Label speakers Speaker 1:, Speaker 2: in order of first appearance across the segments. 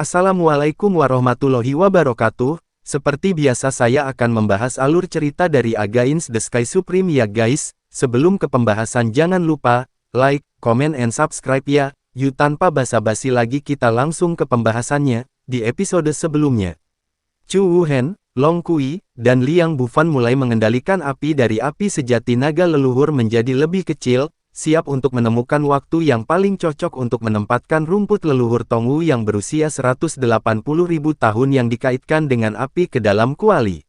Speaker 1: Assalamualaikum warahmatullahi wabarakatuh. Seperti biasa saya akan membahas alur cerita dari Against the Sky Supreme ya guys. Sebelum ke pembahasan jangan lupa, like, comment and subscribe ya. Yuk tanpa basa-basi lagi kita langsung ke pembahasannya. Di episode sebelumnya, Chu Wuhen, Long Kui, dan Liang Bufan mulai mengendalikan api dari api sejati naga leluhur menjadi lebih kecil, siap untuk menemukan waktu yang paling cocok untuk menempatkan rumput leluhur Tongwu yang berusia 180.000 tahun yang dikaitkan dengan api ke dalam kuali.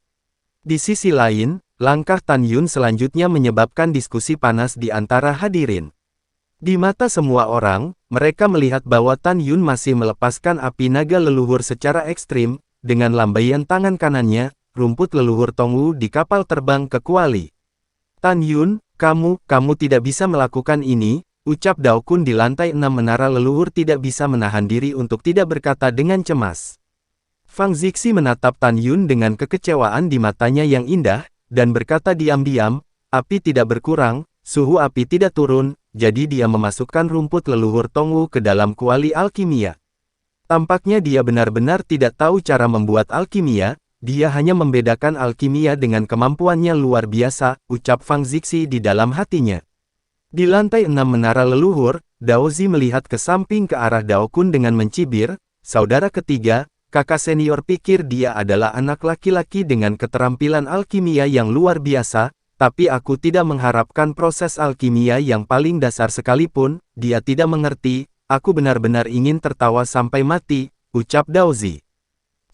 Speaker 1: Di sisi lain, langkah Tan Yun selanjutnya menyebabkan diskusi panas di antara hadirin. Di mata semua orang, mereka melihat bahwa Tan Yun masih melepaskan api naga leluhur secara ekstrim, dengan lambaian tangan kanannya, rumput leluhur Tongwu di kapal terbang ke kuali. Tan Yun, kamu tidak bisa melakukan ini, ucap Dao Kun di lantai 6 menara leluhur tidak bisa menahan diri untuk tidak berkata dengan cemas. Fang Zixi menatap Tan Yun dengan kekecewaan di matanya yang indah, dan berkata diam-diam, api tidak berkurang, suhu api tidak turun, jadi dia memasukkan rumput leluhur Tongwu ke dalam kuali alkimia. Tampaknya dia benar-benar tidak tahu cara membuat alkimia. Dia hanya membedakan alkimia dengan kemampuannya luar biasa, ucap Fang Zixi di dalam hatinya. Di lantai 6 menara leluhur, Dao Zi melihat ke samping ke arah Dao Kun dengan mencibir, saudara ketiga, kakak senior pikir dia adalah anak laki-laki dengan keterampilan alkimia yang luar biasa, tapi aku tidak mengharapkan proses alkimia yang paling dasar sekalipun, dia tidak mengerti, aku benar-benar ingin tertawa sampai mati, ucap Dao Zi.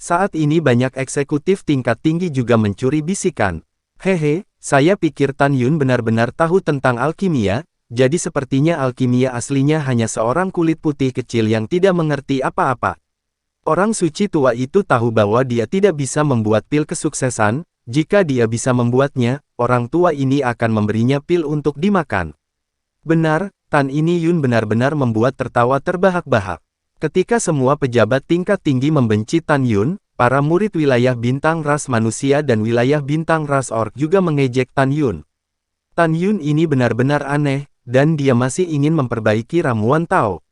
Speaker 1: Saat ini banyak eksekutif tingkat tinggi juga mencuri bisikan. Hehe, saya pikir Tan Yun benar-benar tahu tentang alkimia, jadi sepertinya alkimia aslinya hanya seorang kulit putih kecil yang tidak mengerti apa-apa. Orang suci tua itu tahu bahwa dia tidak bisa membuat pil kesuksesan, jika dia bisa membuatnya, orang tua ini akan memberinya pil untuk dimakan. Benar, Tan Yun benar-benar membuat tertawa terbahak-bahak. Ketika semua pejabat tingkat tinggi membenci Tan Yun, para murid wilayah bintang ras manusia dan wilayah bintang ras orc juga mengejek Tan Yun. Tan Yun ini benar-benar aneh, dan dia masih ingin memperbaiki ramuan Tao.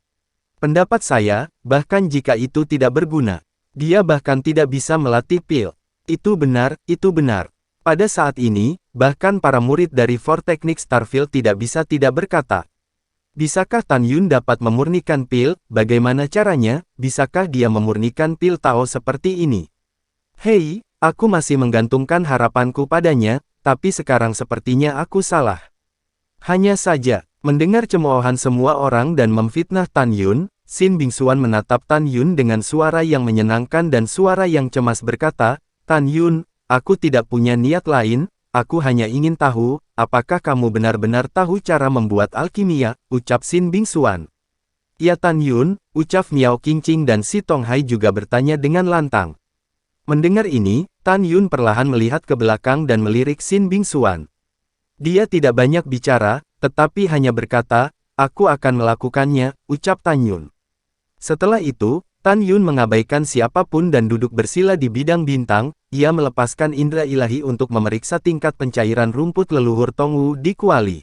Speaker 1: Pendapat saya, bahkan jika itu tidak berguna, dia bahkan tidak bisa melatih pil. Itu benar, itu benar. Pada saat ini, bahkan para murid dari Four Technic Starfield tidak bisa tidak berkata. Bisakah Tan Yun dapat memurnikan pil? Bagaimana caranya? Bisakah dia memurnikan pil Tao seperti ini? Hei, aku masih menggantungkan harapanku padanya, tapi sekarang sepertinya aku salah. Hanya saja, mendengar cemoohan semua orang dan memfitnah Tan Yun, Xin Bingxuan menatap Tan Yun dengan suara yang menyenangkan dan suara yang cemas berkata, Tan Yun, aku tidak punya niat lain. Aku hanya ingin tahu, apakah kamu benar-benar tahu cara membuat alkimia, ucap Xin Bingxuan. Ya Tan Yun, ucap Miao Qingqing dan Si Tonghai juga bertanya dengan lantang. Mendengar ini, Tan Yun perlahan melihat ke belakang dan melirik Xin Bingxuan. Dia tidak banyak bicara, tetapi hanya berkata, aku akan melakukannya, ucap Tan Yun. Setelah itu, Tan Yun mengabaikan siapapun dan duduk bersila di bidang bintang, ia melepaskan indera ilahi untuk memeriksa tingkat pencairan rumput leluhur Tongwu di kuali.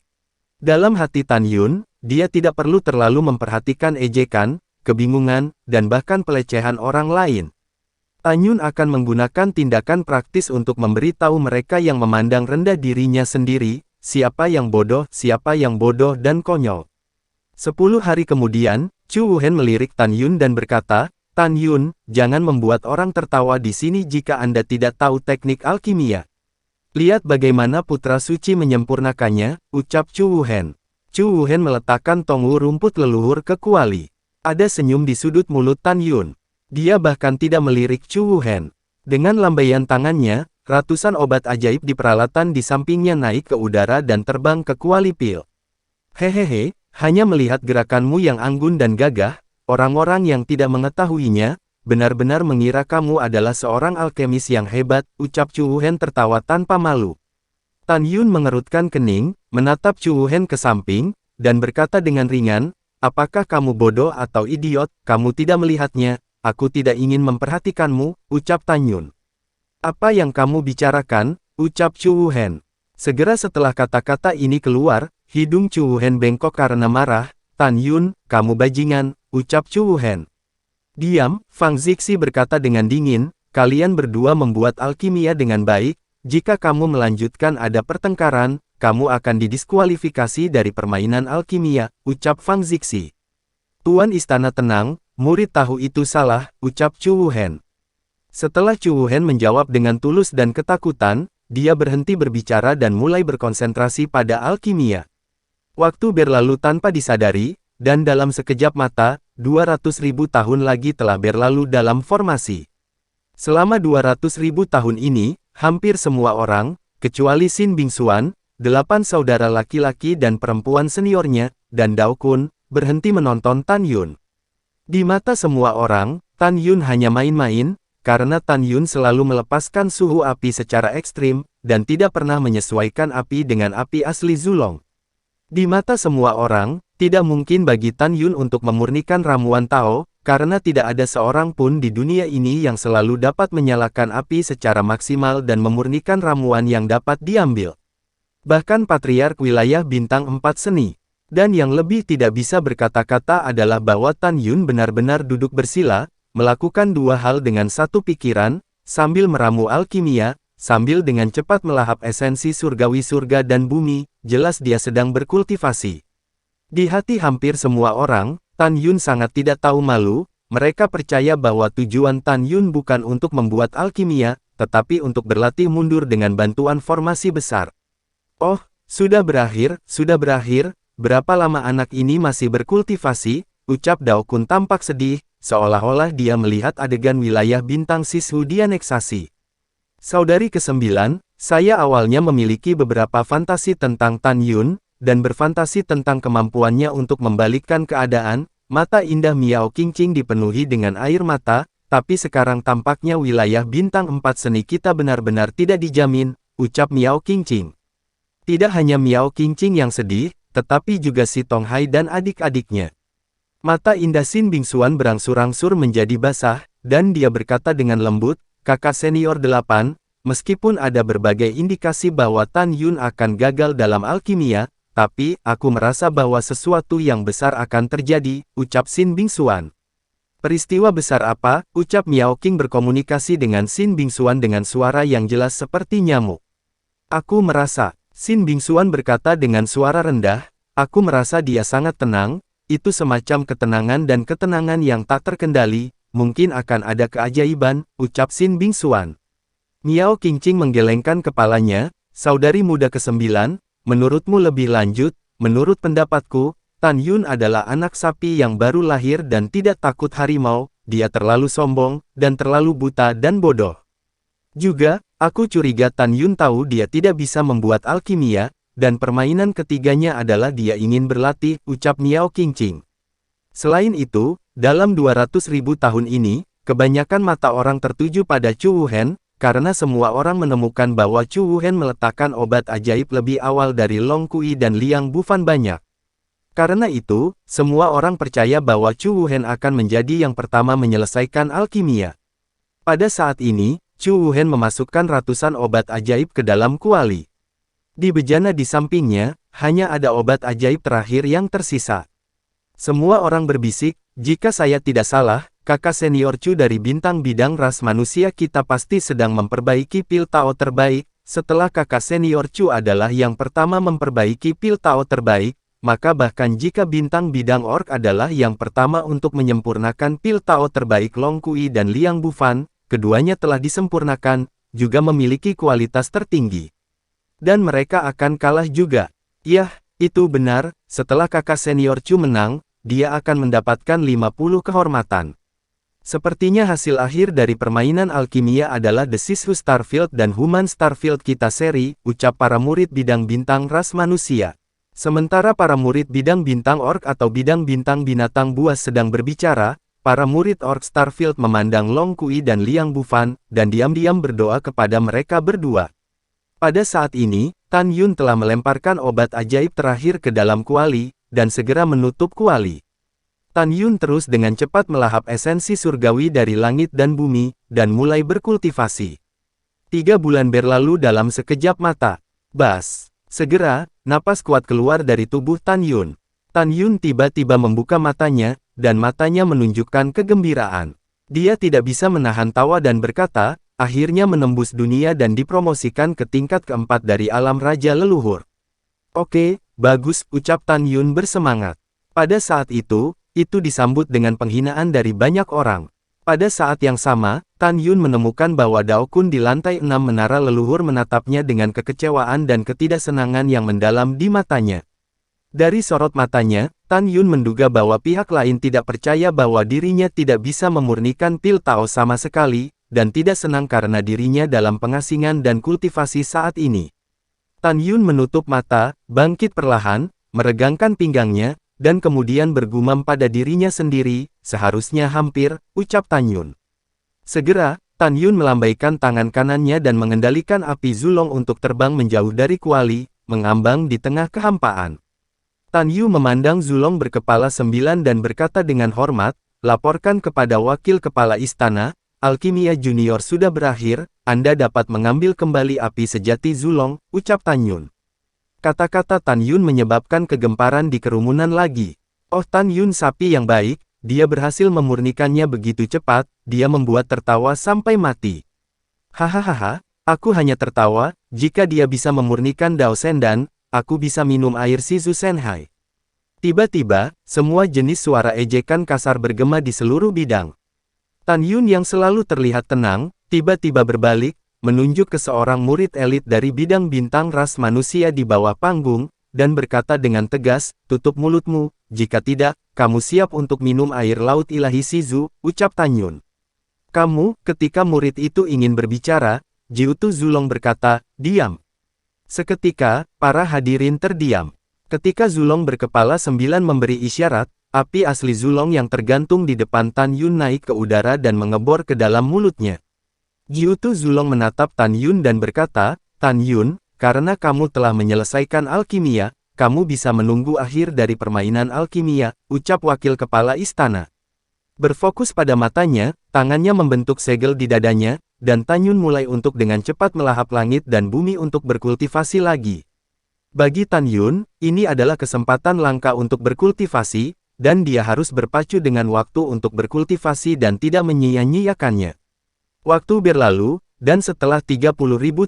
Speaker 1: Dalam hati Tan Yun, dia tidak perlu terlalu memperhatikan ejekan, kebingungan, dan bahkan pelecehan orang lain. Tan Yun akan menggunakan tindakan praktis untuk memberitahu mereka yang memandang rendah dirinya sendiri, siapa yang bodoh dan konyol. 10 hari kemudian, Chu Wuhen melirik Tan Yun dan berkata, Tan Yun, jangan membuat orang tertawa di sini jika Anda tidak tahu teknik alkimia. Lihat bagaimana putra suci menyempurnakannya, ucap Chu Wuhen. Chu Wuhen meletakkan Tongwu rumput leluhur ke kuali. Ada senyum di sudut mulut Tan Yun. Dia bahkan tidak melirik Chu Wuhen. Dengan lambaian tangannya, ratusan obat ajaib di peralatan di sampingnya naik ke udara dan terbang ke kuali pil. Hehehe. Hanya melihat gerakanmu yang anggun dan gagah, orang-orang yang tidak mengetahuinya, benar-benar mengira kamu adalah seorang alkemis yang hebat, ucap Chu Wuhen tertawa tanpa malu. Tan Yun mengerutkan kening, menatap Chu Wuhen ke samping, dan berkata dengan ringan, apakah kamu bodoh atau idiot, kamu tidak melihatnya, aku tidak ingin memperhatikanmu, ucap Tan Yun. Apa yang kamu bicarakan, ucap Chu Wuhen. Segera setelah kata-kata ini keluar, hidung Chu Wuhen bengkok karena marah. Tan Yun, kamu bajingan, ucap Chu Wuhen. Diam, Fang Zixi berkata dengan dingin, kalian berdua membuat alkimia dengan baik, jika kamu melanjutkan ada pertengkaran, kamu akan didiskualifikasi dari permainan alkimia, ucap Fang Zixi. Tuan istana tenang, murid tahu itu salah, ucap Chu Wuhen. Setelah Chu Wuhen menjawab dengan tulus dan ketakutan, dia berhenti berbicara dan mulai berkonsentrasi pada alkimia. Waktu berlalu tanpa disadari, dan dalam sekejap mata, 200.000 tahun lagi telah berlalu dalam formasi. Selama 200.000 tahun ini, hampir semua orang, kecuali Xin Bingxuan, 8 saudara laki-laki dan perempuan seniornya, dan Dao Kun, berhenti menonton Tan Yun. Di mata semua orang, Tan Yun hanya main-main, karena Tan Yun selalu melepaskan suhu api secara ekstrim, dan tidak pernah menyesuaikan api dengan api asli Zulong. Di mata semua orang, tidak mungkin bagi Tan Yun untuk memurnikan ramuan Tao, karena tidak ada seorang pun di dunia ini yang selalu dapat menyalakan api secara maksimal dan memurnikan ramuan yang dapat diambil. Bahkan Patriark Wilayah Bintang 4 Seni. Dan yang lebih tidak bisa berkata-kata adalah bahwa Tan Yun benar-benar duduk bersila, melakukan dua hal dengan satu pikiran, sambil meramu alkimia, sambil dengan cepat melahap esensi surgawi surga dan bumi, jelas dia sedang berkultivasi. Di hati hampir semua orang, Tan Yun sangat tidak tahu malu, mereka percaya bahwa tujuan Tan Yun bukan untuk membuat alkimia, tetapi untuk berlatih mundur dengan bantuan formasi besar. Oh, sudah berakhir, berapa lama anak ini masih berkultivasi, ucap Dao Kun tampak sedih, seolah-olah dia melihat adegan wilayah bintang Sisu dianeksasi. Saudari ke-9, saya awalnya memiliki beberapa fantasi tentang Tan Yun, dan berfantasi tentang kemampuannya untuk membalikkan keadaan. Mata indah Miao Qingqing dipenuhi dengan air mata, tapi sekarang tampaknya wilayah bintang 4 seni kita benar-benar tidak dijamin, ucap Miao Qingqing. Tidak hanya Miao Qingqing yang sedih, tetapi juga si Tong Hai dan adik-adiknya. Mata indah Xin Bingxuan berangsur-angsur menjadi basah, dan dia berkata dengan lembut, kakak senior 8, meskipun ada berbagai indikasi bahwa Tan Yun akan gagal dalam alkimia, tapi aku merasa bahwa sesuatu yang besar akan terjadi, ucap Xin Bingxuan. Peristiwa besar apa? Ucap Miao Qing berkomunikasi dengan Xin Bingxuan dengan suara yang jelas seperti nyamuk. Aku merasa, Xin Bingxuan berkata dengan suara rendah, aku merasa dia sangat tenang, itu semacam ketenangan dan ketenangan yang tak terkendali, mungkin akan ada keajaiban, ucap Xin Bingxuan. Miao Qingqing menggelengkan kepalanya, saudari muda ke-9, menurutmu lebih lanjut, menurut pendapatku, Tan Yun adalah anak sapi yang baru lahir dan tidak takut harimau, dia terlalu sombong, dan terlalu buta dan bodoh. Juga, aku curiga Tan Yun tahu dia tidak bisa membuat alkimia, dan permainan ketiganya adalah dia ingin berlatih, ucap Miao Qingqing. Selain itu, dalam 200.000 tahun ini, kebanyakan mata orang tertuju pada Chu Wuhen, karena semua orang menemukan bahwa Chu Wuhen meletakkan obat ajaib lebih awal dari Long Kui dan Liang Bufan banyak. Karena itu, semua orang percaya bahwa Chu Wuhen akan menjadi yang pertama menyelesaikan alkimia. Pada saat ini, Chu Wuhen memasukkan ratusan obat ajaib ke dalam kuali. Di bejana di sampingnya, hanya ada obat ajaib terakhir yang tersisa. Semua orang berbisik, jika saya tidak salah, kakak senior Chu dari bintang bidang ras manusia kita pasti sedang memperbaiki pil Tao terbaik. Setelah kakak senior Chu adalah yang pertama memperbaiki pil Tao terbaik, maka bahkan jika bintang bidang orc adalah yang pertama untuk menyempurnakan pil Tao terbaik Long Kui dan Liang Bufan, keduanya telah disempurnakan, juga memiliki kualitas tertinggi. Dan mereka akan kalah juga. Yah, itu benar, setelah kakak senior Chu menang, dia akan mendapatkan 50 kehormatan. Sepertinya hasil akhir dari permainan alkimia adalah The Sisu Starfield dan Human Starfield kita seri, ucap para murid bidang bintang ras manusia. Sementara para murid bidang bintang orc atau bidang bintang binatang buas sedang berbicara, para murid orc Starfield memandang Long Kui dan Liang Bufan, dan diam-diam berdoa kepada mereka berdua. Pada saat ini, Tan Yun telah melemparkan obat ajaib terakhir ke dalam kuali, dan segera menutup kuali. Tan Yun terus dengan cepat melahap esensi surgawi dari langit dan bumi, dan mulai berkultivasi. 3 bulan berlalu dalam sekejap mata. Bas! Segera, napas kuat keluar dari tubuh Tan Yun. Tan Yun tiba-tiba membuka matanya, dan matanya menunjukkan kegembiraan. Dia tidak bisa menahan tawa dan berkata, akhirnya menembus dunia dan dipromosikan ke tingkat keempat dari alam raja leluhur. Oke, bagus, ucap Tan Yun bersemangat. Pada saat itu disambut dengan penghinaan dari banyak orang. Pada saat yang sama, Tan Yun menemukan bahwa Dao Kun di lantai 6 menara leluhur menatapnya dengan kekecewaan dan ketidaksenangan yang mendalam di matanya. Dari sorot matanya, Tan Yun menduga bahwa pihak lain tidak percaya bahwa dirinya tidak bisa memurnikan pil Tao sama sekali, dan tidak senang karena dirinya dalam pengasingan dan kultivasi saat ini. Tan Yun menutup mata, bangkit perlahan, meregangkan pinggangnya, dan kemudian bergumam pada dirinya sendiri, seharusnya hampir, ucap Tan Yun. Segera, Tan Yun melambaikan tangan kanannya dan mengendalikan api Zulong untuk terbang menjauh dari kuali, mengambang di tengah kehampaan. Tan Yu memandang Zulong berkepala 9 dan berkata dengan hormat, laporkan kepada wakil kepala istana, alkimia junior sudah berakhir, Anda dapat mengambil kembali api sejati Zulong, ucap Tan Yun. Kata-kata Tan Yun menyebabkan kegemparan di kerumunan lagi. Oh Tan Yun sapi yang baik, dia berhasil memurnikannya begitu cepat, dia membuat tertawa sampai mati. Hahaha, aku hanya tertawa, jika dia bisa memurnikan Dao Sendan, aku bisa minum air Shizu Senhai. Tiba-tiba, semua jenis suara ejekan kasar bergema di seluruh bidang. Tan Yun yang selalu terlihat tenang, tiba-tiba berbalik, menunjuk ke seorang murid elit dari bidang bintang ras manusia di bawah panggung, dan berkata dengan tegas, tutup mulutmu, jika tidak, kamu siap untuk minum air laut ilahi Shizu, ucap Tan Yun. Kamu, ketika murid itu ingin berbicara, Jiutu Zulong berkata, diam. Seketika, para hadirin terdiam. Ketika Zulong berkepala 9 memberi isyarat, api asli Zulong yang tergantung di depan Tan Yun naik ke udara dan mengebor ke dalam mulutnya. Jiutu Zulong menatap Tan Yun dan berkata, Tan Yun, karena kamu telah menyelesaikan alkimia, kamu bisa menunggu akhir dari permainan alkimia, ucap wakil kepala istana. Berfokus pada matanya, tangannya membentuk segel di dadanya, dan Tan Yun mulai untuk dengan cepat melahap langit dan bumi untuk berkultivasi lagi. Bagi Tan Yun, ini adalah kesempatan langka untuk berkultivasi, dan dia harus berpacu dengan waktu untuk berkultivasi dan tidak menyia-nyiakannya. Waktu berlalu, dan setelah 30.000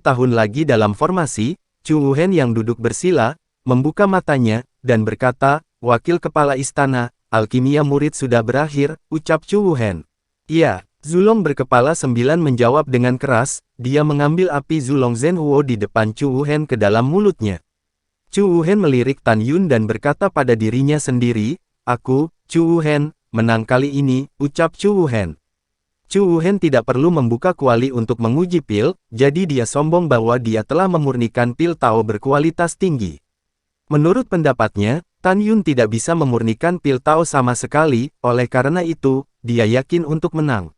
Speaker 1: tahun lagi dalam formasi, Chu Wuhen yang duduk bersila, membuka matanya, dan berkata, wakil kepala istana, alkimia murid sudah berakhir, ucap Chu Wuhen. Iya, Zulong berkepala 9 menjawab dengan keras, dia mengambil api Zulong Zhenhuo di depan Chu Wuhen ke dalam mulutnya. Chu Wuhen melirik Tan Yun dan berkata pada dirinya sendiri, aku, Chu Wuhen, menang kali ini, ucap Chu Wuhen. Chu Wuhen tidak perlu membuka kuali untuk menguji pil, jadi dia sombong bahwa dia telah memurnikan pil Tao berkualitas tinggi. Menurut pendapatnya, Tan Yun tidak bisa memurnikan pil Tao sama sekali, oleh karena itu, dia yakin untuk menang.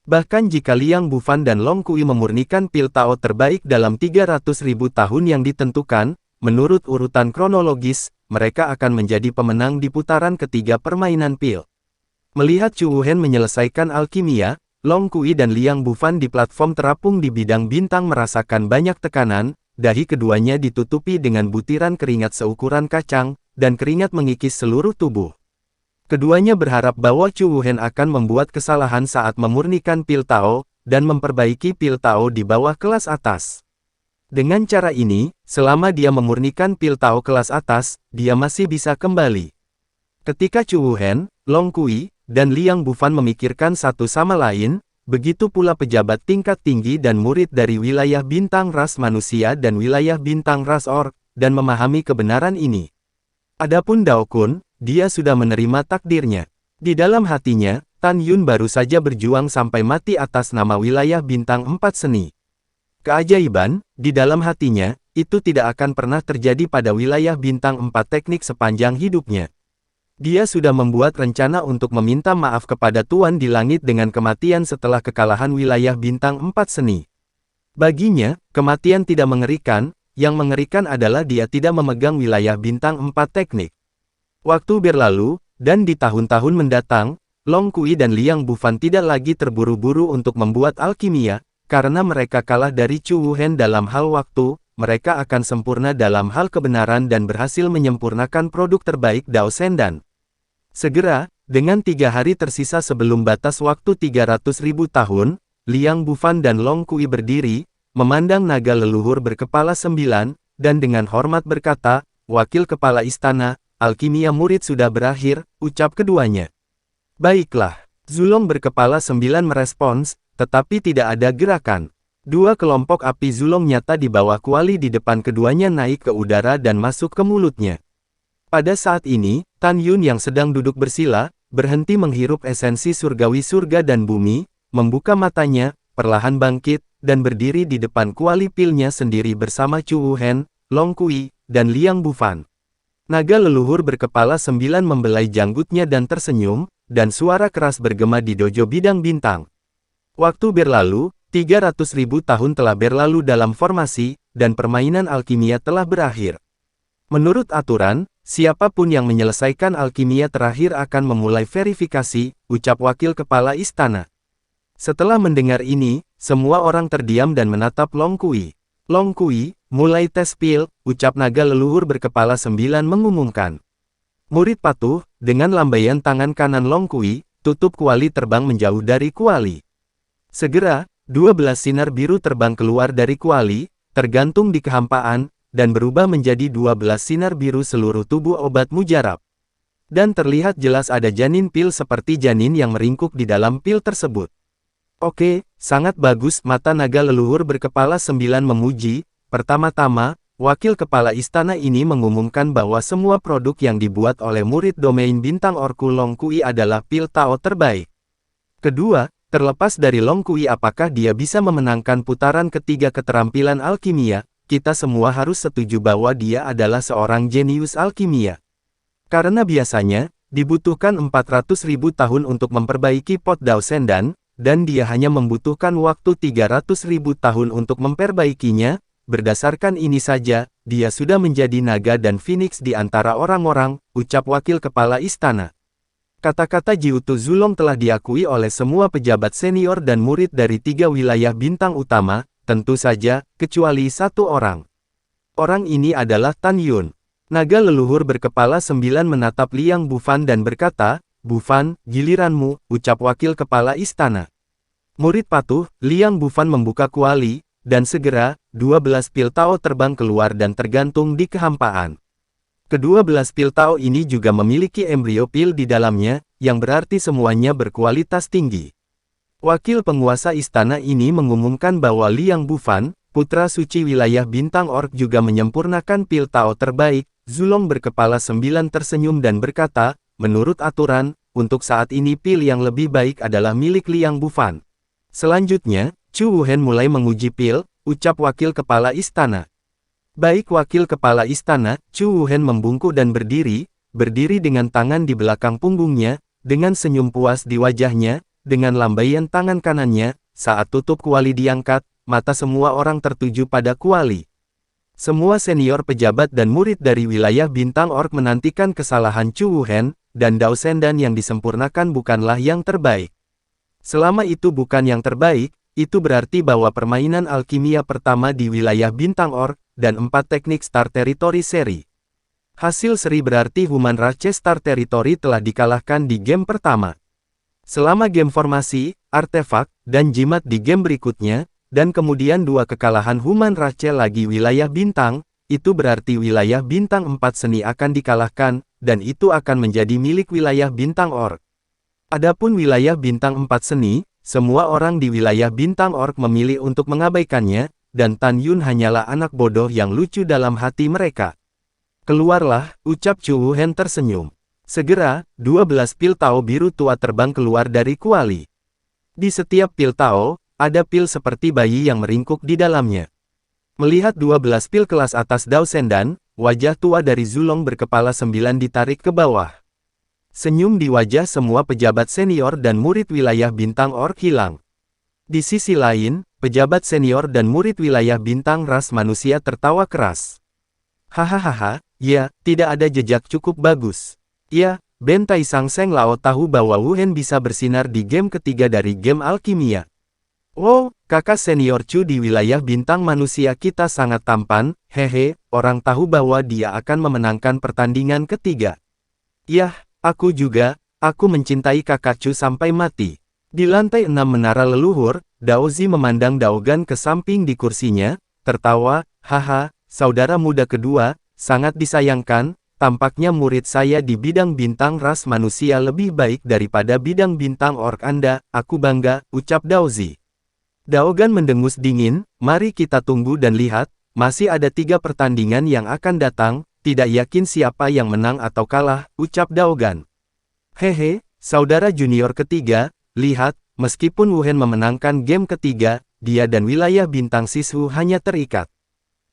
Speaker 1: Bahkan jika Liang Bufan dan Long Kui memurnikan pil Tao terbaik dalam 300.000 tahun yang ditentukan, menurut urutan kronologis, mereka akan menjadi pemenang di putaran ketiga permainan pil. Melihat Chu Wuhen menyelesaikan alkimia, Long Kui dan Liang Bufan di platform terapung di bidang bintang merasakan banyak tekanan, dahi keduanya ditutupi dengan butiran keringat seukuran kacang, dan keringat mengikis seluruh tubuh. Keduanya berharap bahwa Chu Wuhen akan membuat kesalahan saat memurnikan pil Tao, dan memperbaiki pil Tao di bawah kelas atas. Dengan cara ini, selama dia memurnikan pil Tao kelas atas, dia masih bisa kembali. Ketika Chu Wuhen, Long Kui, dan Liang Bufan memikirkan satu sama lain, begitu pula pejabat tingkat tinggi dan murid dari wilayah bintang ras manusia dan wilayah bintang ras orc, dan memahami kebenaran ini. Adapun Dao Kun, dia sudah menerima takdirnya. Di dalam hatinya, Tan Yun baru saja berjuang sampai mati atas nama wilayah bintang 4 seni. Keajaiban, di dalam hatinya, itu tidak akan pernah terjadi pada wilayah bintang 4 teknik sepanjang hidupnya. Dia sudah membuat rencana untuk meminta maaf kepada Tuan di Langit dengan kematian setelah kekalahan wilayah bintang 4 seni. Baginya, kematian tidak mengerikan, yang mengerikan adalah dia tidak memegang wilayah bintang 4 teknik. Waktu berlalu, dan di tahun-tahun mendatang, Long Kui dan Liang Bufan tidak lagi terburu-buru untuk membuat alkimia, karena mereka kalah dari Chu Wuhen dalam hal waktu, mereka akan sempurna dalam hal kebenaran dan berhasil menyempurnakan produk terbaik Dao Sendan. Segera, Dengan 3 hari tersisa sebelum batas waktu 300.000 tahun, Liang Bufan dan Long Kui berdiri, memandang naga leluhur berkepala 9, dan dengan hormat berkata, "Wakil kepala istana, alkimia murid sudah berakhir," ucap keduanya. "Baiklah." Zulong berkepala 9 merespons, tetapi tidak ada gerakan. Dua kelompok api Zulong nyata di bawah kuali di depan keduanya naik ke udara dan masuk ke mulutnya. Pada saat ini, Tan Yun yang sedang duduk bersila, berhenti menghirup esensi surgawi surga dan bumi, membuka matanya, perlahan bangkit, dan berdiri di depan kuali pilnya sendiri bersama Chu Wuhen, Long Kui, dan Liang Bufan. Naga leluhur berkepala 9 membelai janggutnya dan tersenyum, dan suara keras bergema di dojo bidang bintang. Waktu berlalu, 300.000 tahun telah berlalu dalam formasi, dan permainan alkimia telah berakhir. Menurut aturan, siapapun yang menyelesaikan alkimia terakhir akan memulai verifikasi, ucap wakil kepala istana. Setelah mendengar ini, semua orang terdiam dan menatap Long Kui. "Long Kui, mulai tes pil," ucap naga leluhur berkepala 9 mengumumkan. Murid patuh, dengan lambaian tangan kanan Long Kui, tutup kuali terbang menjauh dari kuali. Segera, 12 sinar biru terbang keluar dari kuali, tergantung di kehampaan, dan berubah menjadi 12 sinar biru seluruh tubuh obat mujarab. Dan terlihat jelas ada janin pil seperti janin yang meringkuk di dalam pil tersebut. "Oke, sangat bagus," mata naga leluhur berkepala 9 memuji. Pertama-tama, wakil kepala istana ini mengumumkan bahwa semua produk yang dibuat oleh murid domain bintang orku Long Kui adalah pil Tao terbaik. Kedua, terlepas dari Long Kui apakah dia bisa memenangkan putaran ketiga keterampilan alkimia, kita semua harus setuju bahwa dia adalah seorang jenius alkimia. Karena biasanya, dibutuhkan 400.000 tahun untuk memperbaiki pot Dao Sendan, dan dia hanya membutuhkan waktu 300.000 tahun untuk memperbaikinya. Berdasarkan ini saja, dia sudah menjadi naga dan phoenix di antara orang-orang, ucap wakil kepala istana. Kata-kata Jiutu Zulong telah diakui oleh semua pejabat senior dan murid dari 3 wilayah bintang utama, tentu saja, kecuali satu orang. Orang ini adalah Tan Yun. Naga leluhur berkepala 9 menatap Liang Bufan dan berkata, "Bufan, giliranmu," ucap wakil kepala istana. Murid patuh, Liang Bufan membuka kuali, dan segera, 12 pil Tao terbang keluar dan tergantung di kehampaan. Kedua belas pil Tao ini juga memiliki embrio pil di dalamnya, yang berarti semuanya berkualitas tinggi. Wakil penguasa istana ini mengumumkan bahwa Liang Bufan, putra suci wilayah bintang orc juga menyempurnakan pil Tao terbaik. Zulong berkepala 9 tersenyum dan berkata, "Menurut aturan, untuk saat ini pil yang lebih baik adalah milik Liang Bufan." Selanjutnya, Chu Wuhen mulai menguji pil, ucap wakil kepala istana. "Baik wakil kepala istana," Chu Wuhen membungkuk dan berdiri dengan tangan di belakang punggungnya, dengan senyum puas di wajahnya, dengan lambaian tangan kanannya, saat tutup kuali diangkat, mata semua orang tertuju pada kuali. Semua senior pejabat dan murid dari wilayah bintang orc menantikan kesalahan Chu Wuhen, dan Dao Sendan yang disempurnakan bukanlah yang terbaik. Selama itu bukan yang terbaik, itu berarti bahwa permainan alkimia pertama di wilayah bintang orc, dan 4 teknik Star Territory seri. Hasil seri berarti Human Rache Star Territory telah dikalahkan di game pertama. Selama game formasi, artefak, dan jimat di game berikutnya, dan kemudian 2 kekalahan Human Rache lagi wilayah bintang, itu berarti wilayah bintang 4 seni akan dikalahkan, dan itu akan menjadi milik wilayah bintang orc. Adapun wilayah bintang 4 seni, semua orang di wilayah bintang orc memilih untuk mengabaikannya, dan Tan Yun hanyalah anak bodoh yang lucu dalam hati mereka. "Keluarlah," ucap Chu Wuhen tersenyum. Segera, 12 pil Tao biru tua terbang keluar dari kuali. Di setiap pil Tao, ada pil seperti bayi yang meringkuk di dalamnya. Melihat 12 pil kelas atas Dao Sendan, wajah tua dari Zulong berkepala 9 ditarik ke bawah. Senyum di wajah semua pejabat senior dan murid wilayah bintang orc hilang. Di sisi lain, pejabat senior dan murid wilayah bintang ras manusia tertawa keras. "Hahaha, ya, tidak ada jejak cukup bagus. Ya, Ben Taisang Seng Lao tahu bahwa Wuhen bisa bersinar di game ketiga dari game alkimia. Wow, kakak senior Chu di wilayah bintang manusia kita sangat tampan, hehe, orang tahu bahwa dia akan memenangkan pertandingan ketiga. Yah, aku juga, Aku mencintai kakakku sampai mati. Di lantai 6 menara leluhur, Daozi memandang Daogan ke samping di kursinya, tertawa, haha, saudara muda kedua, sangat disayangkan, tampaknya murid saya di bidang bintang ras manusia lebih baik daripada bidang bintang orc Anda, aku bangga, ucap Daozi. Daogan mendengus dingin, mari kita tunggu dan lihat, masih ada 3 pertandingan yang akan datang, tidak yakin siapa yang menang atau kalah, ucap Daogan. Hehe, saudara junior ketiga, lihat, meskipun Wuhan memenangkan game ketiga, dia dan wilayah bintang Sishu hanya terikat.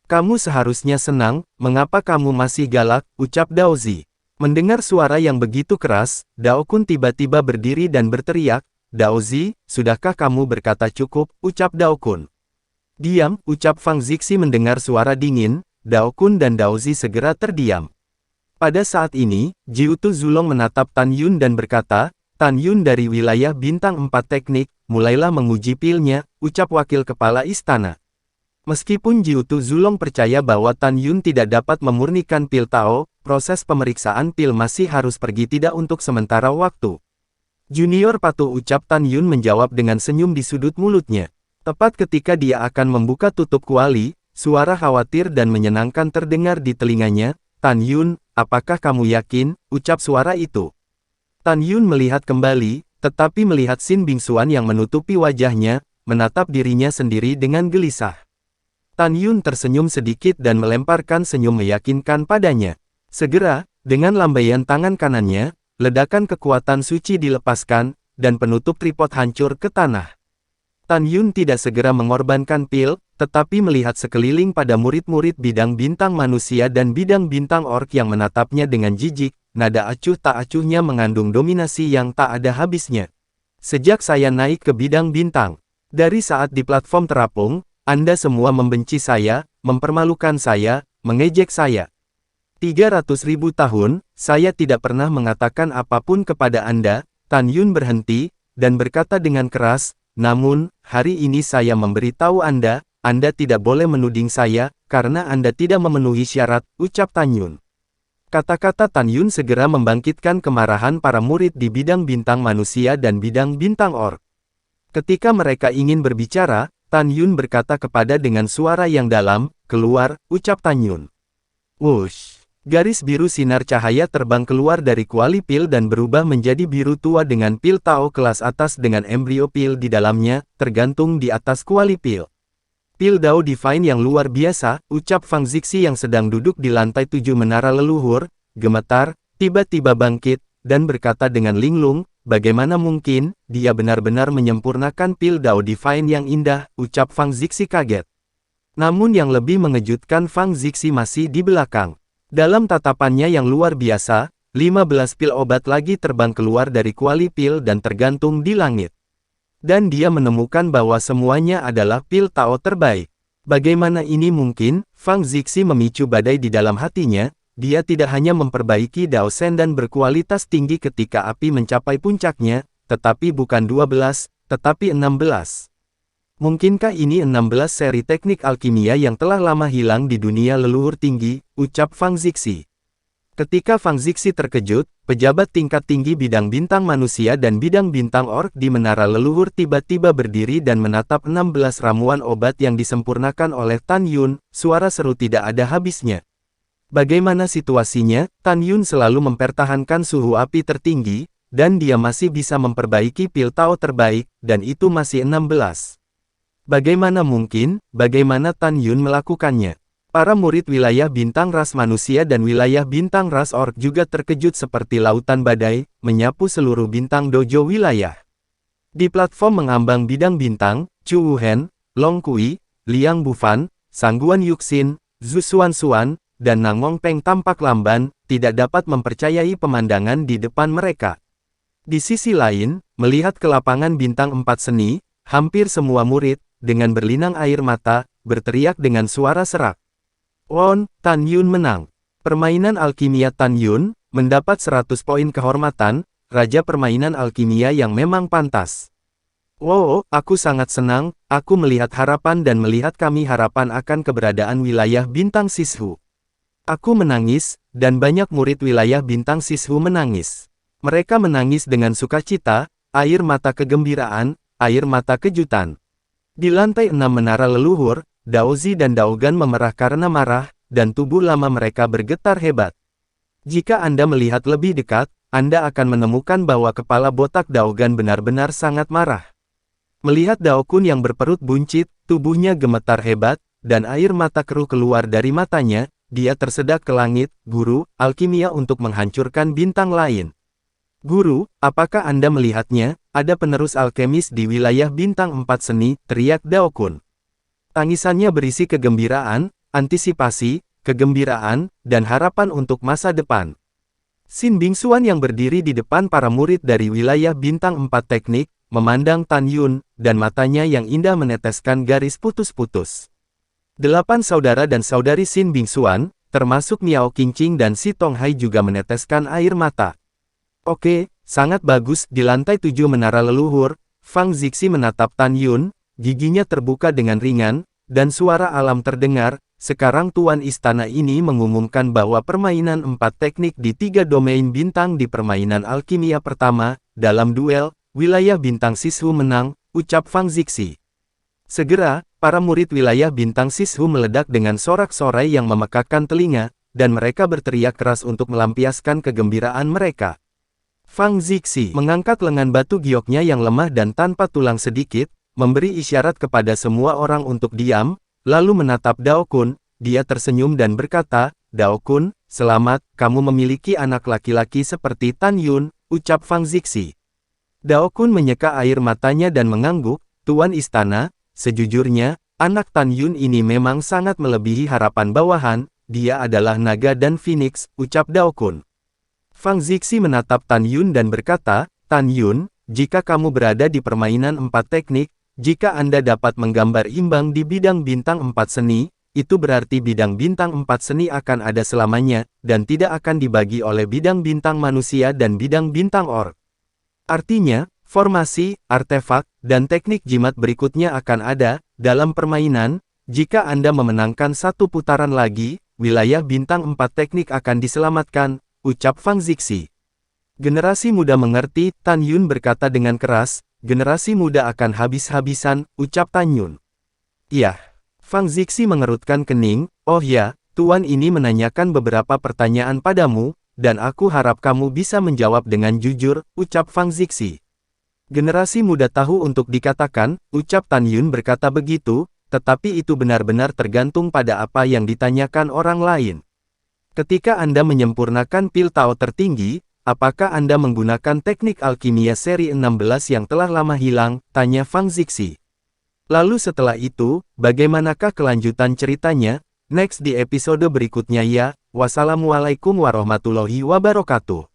Speaker 1: Kamu seharusnya senang, mengapa kamu masih galak, ucap Daozi. Mendengar suara yang begitu keras, Daokun tiba-tiba berdiri dan berteriak, Daozi, sudahkah kamu berkata cukup, ucap Daokun. Diam, ucap Fang Zixi mendengar suara dingin, Daokun dan Daozi segera terdiam. Pada saat ini, Jiutu Zulong menatap Tan Yun dan berkata, Tan Yun dari wilayah bintang 4 teknik, mulailah menguji pilnya, ucap wakil kepala istana. Meskipun Jiutu Zulong percaya bahwa Tan Yun tidak dapat memurnikan pil Tao, proses pemeriksaan pil masih harus pergi tidak untuk sementara waktu. Junior patuh, ucap Tan Yun menjawab dengan senyum di sudut mulutnya. Tepat ketika dia akan membuka tutup kuali, suara khawatir dan menyenangkan terdengar di telinganya, Tan Yun, apakah kamu yakin, ucap suara itu. Tan Yun melihat kembali, tetapi melihat Xin Bingxuan yang menutupi wajahnya, menatap dirinya sendiri dengan gelisah. Tan Yun tersenyum sedikit dan melemparkan senyum meyakinkan padanya. Segera, dengan lambaian tangan kanannya, ledakan kekuatan suci dilepaskan, dan penutup tripod hancur ke tanah. Tan Yun tidak segera mengorbankan pil, tetapi melihat sekeliling pada murid-murid bidang bintang manusia dan bidang bintang orc yang menatapnya dengan jijik, nada acuh tak acuhnya mengandung dominasi yang tak ada habisnya. Sejak saya naik ke bidang bintang, dari saat di platform terapung, Anda semua membenci saya, mempermalukan saya, mengejek saya. 300.000 tahun, saya tidak pernah mengatakan apapun kepada Anda, Tan Yun berhenti, dan berkata dengan keras, namun, hari ini saya memberitahu Anda tidak boleh menuding saya, karena Anda tidak memenuhi syarat, ucap Tan Yun. Kata-kata Tan Yun segera membangkitkan kemarahan para murid di bidang bintang manusia dan bidang bintang orc. Ketika mereka ingin berbicara, Tan Yun berkata kepada dengan suara yang dalam, keluar, ucap Tan Yun. Wush! Garis biru sinar cahaya terbang keluar dari kuali pil dan berubah menjadi biru tua dengan pil Tao kelas atas dengan embrio pil di dalamnya, tergantung di atas kuali pil. Pil Dao Divine yang luar biasa, ucap Fang Zixi yang sedang duduk di lantai 7 menara leluhur, gemetar, tiba-tiba bangkit, dan berkata dengan linglung, bagaimana mungkin, dia benar-benar menyempurnakan pil Dao Divine yang indah, ucap Fang Zixi kaget. Namun yang lebih mengejutkan, Fang Zixi masih di belakang. Dalam tatapannya yang luar biasa, 15 pil obat lagi terbang keluar dari kuali pil dan tergantung di langit. Dan dia menemukan bahwa semuanya adalah pil Tao terbaik. Bagaimana ini mungkin? Fang Zixi memicu badai di dalam hatinya, dia tidak hanya memperbaiki Dao Shen dan berkualitas tinggi ketika api mencapai puncaknya, tetapi bukan 12, tetapi 16. Mungkinkah ini 16 seri teknik alkimia yang telah lama hilang di dunia leluhur tinggi, ucap Fang Zixi. Ketika Fang Zixi terkejut, pejabat tingkat tinggi bidang bintang manusia dan bidang bintang orc di menara leluhur tiba-tiba berdiri dan menatap 16 ramuan obat yang disempurnakan oleh Tan Yun, suara seru tidak ada habisnya. Bagaimana situasinya? Tan Yun selalu mempertahankan suhu api tertinggi, dan dia masih bisa memperbaiki pil Tao terbaik, dan itu masih 16. Bagaimana mungkin, bagaimana Tan Yun melakukannya? Para murid wilayah bintang ras manusia dan wilayah bintang ras orc juga terkejut seperti lautan badai, menyapu seluruh bintang dojo wilayah. Di platform mengambang bidang bintang, Chu Wuhen, Long Kui, Liang Bufan, Sangguan Yuxin, Zhu Xuan, dan Nangong Peng tampak lamban, tidak dapat mempercayai pemandangan di depan mereka. Di sisi lain, melihat ke lapangan bintang 4 seni, hampir semua murid, dengan berlinang air mata, berteriak dengan suara serak. Won, Tan Yun menang. Permainan alkimia Tan Yun, mendapat 100 poin kehormatan, Raja Permainan Alkimia yang memang pantas. Wow, aku sangat senang, aku melihat harapan dan melihat kami harapan akan keberadaan wilayah bintang Sishu. Aku menangis, dan banyak murid wilayah bintang Sishu menangis. Mereka menangis dengan sukacita, air mata kegembiraan, air mata kejutan. Di lantai 6 menara leluhur, Daozi dan Daogan memerah karena marah, dan tubuh lama mereka bergetar hebat. Jika Anda melihat lebih dekat, Anda akan menemukan bahwa kepala botak Daogan benar-benar sangat marah. Melihat Daokun yang berperut buncit, tubuhnya gemetar hebat, dan air mata keruh keluar dari matanya, dia tersedak ke langit, "Guru, alkimia untuk menghancurkan bintang lain." "Guru, apakah Anda melihatnya? Ada penerus alkemis di wilayah bintang 4 seni," teriak Daokun. Tangisannya berisi kegembiraan, antisipasi, kegembiraan, dan harapan untuk masa depan. Sin Bingsuan yang berdiri di depan para murid dari wilayah bintang 4 teknik, memandang Tan Yun, dan matanya yang indah meneteskan garis putus-putus. 8 saudara dan saudari Sin Bingsuan, termasuk Miao Qingqing dan Si Tonghai juga meneteskan air mata. "Oke, sangat bagus." Di lantai 7 menara leluhur, Fang Zixi menatap Tan Yun, giginya terbuka dengan ringan, dan suara alam terdengar. "Sekarang Tuan Istana ini mengumumkan bahwa permainan 4 teknik di 3 domain bintang di permainan alkimia pertama, dalam duel, wilayah bintang Sishu menang," ucap Fang Zixi. Segera, para murid wilayah bintang Sishu meledak dengan sorak-sorai yang memekakkan telinga, dan mereka berteriak keras untuk melampiaskan kegembiraan mereka. Fang Zixi mengangkat lengan batu gioknya yang lemah dan tanpa tulang sedikit, memberi isyarat kepada semua orang untuk diam, lalu menatap Daokun. Dia tersenyum dan berkata, "Daokun, selamat, kamu memiliki anak laki-laki seperti Tan Yun," ucap Fang Zixi. Daokun menyeka air matanya dan mengangguk, "Tuan Istana, sejujurnya, anak Tan Yun ini memang sangat melebihi harapan bawahan, dia adalah naga dan phoenix," ucap Daokun. Fang Zixi menatap Tan Yun dan berkata, "Tan Yun, jika kamu berada di permainan 4 teknik, jika Anda dapat menggambar imbang di bidang bintang 4 seni, itu berarti bidang bintang 4 seni akan ada selamanya, dan tidak akan dibagi oleh bidang bintang manusia dan bidang bintang orc. Artinya, formasi, artefak, dan teknik jimat berikutnya akan ada, dalam permainan, jika Anda memenangkan satu putaran lagi, wilayah bintang 4 teknik akan diselamatkan," ucap Fang Zixi. "Generasi muda mengerti," Tan Yun berkata dengan keras. "Generasi muda akan habis-habisan," ucap Tan Yun. "Iya." Fang Zixi mengerutkan kening, "Oh ya, Tuan ini menanyakan beberapa pertanyaan padamu, dan aku harap kamu bisa menjawab dengan jujur," ucap Fang Zixi. "Generasi muda tahu untuk dikatakan," ucap Tan Yun berkata begitu, "tetapi itu benar-benar tergantung pada apa yang ditanyakan orang lain. Ketika Anda menyempurnakan pil Tao tertinggi, apakah Anda menggunakan teknik alkimia seri 16 yang telah lama hilang?" tanya Fang Zixi. "Lalu setelah itu, bagaimanakah kelanjutan ceritanya? Next di episode berikutnya ya. Wassalamualaikum warahmatullahi wabarakatuh.